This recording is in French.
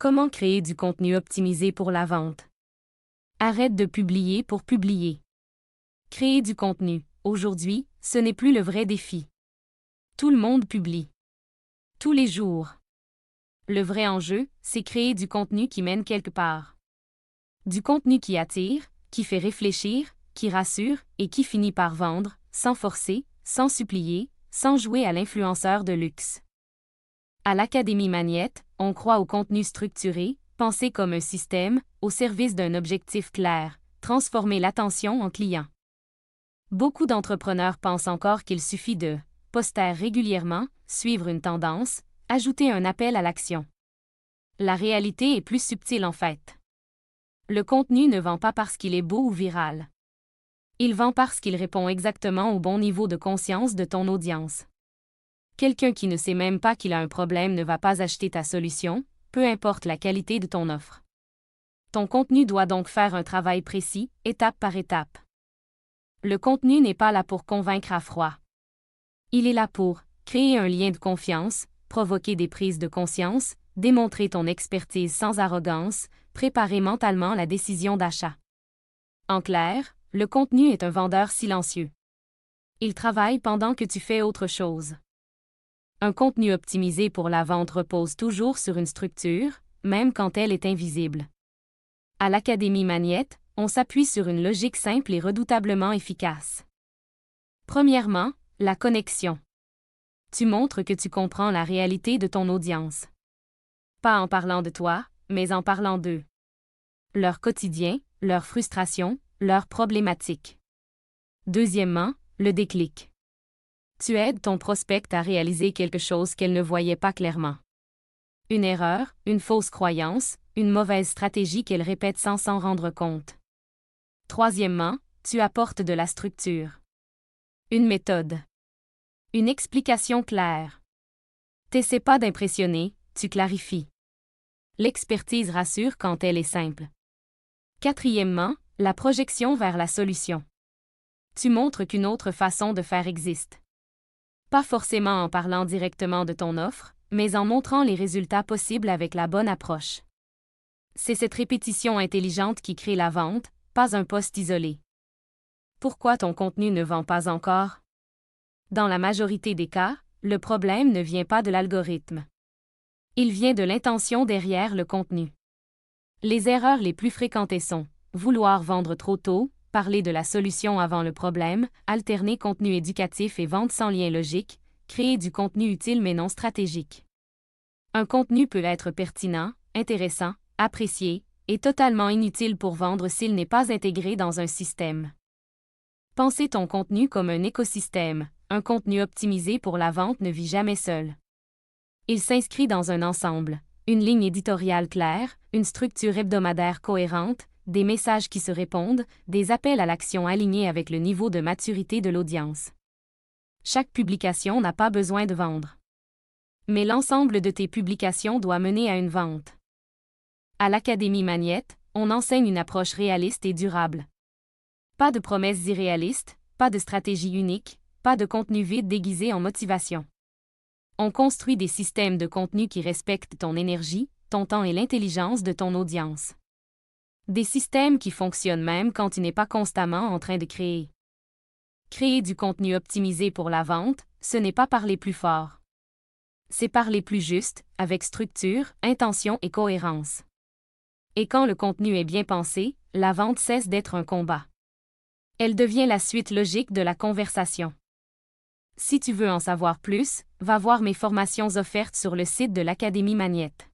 Comment créer du contenu optimisé pour la vente? Arrête de publier pour publier. Créer du contenu, aujourd'hui, ce n'est plus le vrai défi. Tout le monde publie. Tous les jours. Le vrai enjeu, c'est créer du contenu qui mène quelque part. Du contenu qui attire, qui fait réfléchir, qui rassure et qui finit par vendre, sans forcer, sans supplier, sans jouer à l'influenceur de luxe. À l'Académie Magnette, on croit au contenu structuré, pensé comme un système, au service d'un objectif clair, transformer l'attention en client. Beaucoup d'entrepreneurs pensent encore qu'il suffit de poster régulièrement, suivre une tendance, ajouter un appel à l'action. La réalité est plus subtile en fait. Le contenu ne vend pas parce qu'il est beau ou viral. Il vend parce qu'il répond exactement au bon niveau de conscience de ton audience. Quelqu'un qui ne sait même pas qu'il a un problème ne va pas acheter ta solution, peu importe la qualité de ton offre. Ton contenu doit donc faire un travail précis, étape par étape. Le contenu n'est pas là pour convaincre à froid. Il est là pour créer un lien de confiance, provoquer des prises de conscience, démontrer ton expertise sans arrogance, préparer mentalement la décision d'achat. En clair, le contenu est un vendeur silencieux. Il travaille pendant que tu fais autre chose. Un contenu optimisé pour la vente repose toujours sur une structure, même quand elle est invisible. À l'Académie Magnette, on s'appuie sur une logique simple et redoutablement efficace. Premièrement, la connexion. Tu montres que tu comprends la réalité de ton audience. Pas en parlant de toi, mais en parlant d'eux. Leur quotidien, leurs frustrations, leurs problématiques. Deuxièmement, le déclic. Tu aides ton prospect à réaliser quelque chose qu'elle ne voyait pas clairement. Une erreur, une fausse croyance, une mauvaise stratégie qu'elle répète sans s'en rendre compte. Troisièmement, tu apportes de la structure. Une méthode. Une explication claire. T'essaies pas d'impressionner, tu clarifies. L'expertise rassure quand elle est simple. Quatrièmement, la projection vers la solution. Tu montres qu'une autre façon de faire existe. Pas forcément en parlant directement de ton offre, mais en montrant les résultats possibles avec la bonne approche. C'est cette répétition intelligente qui crée la vente, pas un post isolé. Pourquoi ton contenu ne vend pas encore? Dans la majorité des cas, le problème ne vient pas de l'algorithme. Il vient de l'intention derrière le contenu. Les erreurs les plus fréquentées sont vouloir vendre trop tôt, parler de la solution avant le problème, alterner contenu éducatif et vente sans lien logique, créer du contenu utile mais non stratégique. Un contenu peut être pertinent, intéressant, apprécié, et totalement inutile pour vendre s'il n'est pas intégré dans un système. Pensez ton contenu comme un écosystème. Un contenu optimisé pour la vente ne vit jamais seul. Il s'inscrit dans un ensemble, une ligne éditoriale claire, une structure hebdomadaire cohérente, des messages qui se répondent, des appels à l'action alignés avec le niveau de maturité de l'audience. Chaque publication n'a pas besoin de vendre. Mais l'ensemble de tes publications doit mener à une vente. À l'Académie Magnette, on enseigne une approche réaliste et durable. Pas de promesses irréalistes, pas de stratégie unique, pas de contenu vide déguisé en motivation. On construit des systèmes de contenu qui respectent ton énergie, ton temps et l'intelligence de ton audience. Des systèmes qui fonctionnent même quand tu n'es pas constamment en train de créer. Créer du contenu optimisé pour la vente, ce n'est pas parler plus fort. C'est parler plus juste, avec structure, intention et cohérence. Et quand le contenu est bien pensé, la vente cesse d'être un combat. Elle devient la suite logique de la conversation. Si tu veux en savoir plus, va voir mes formations offertes sur le site de l'Académie Magnette.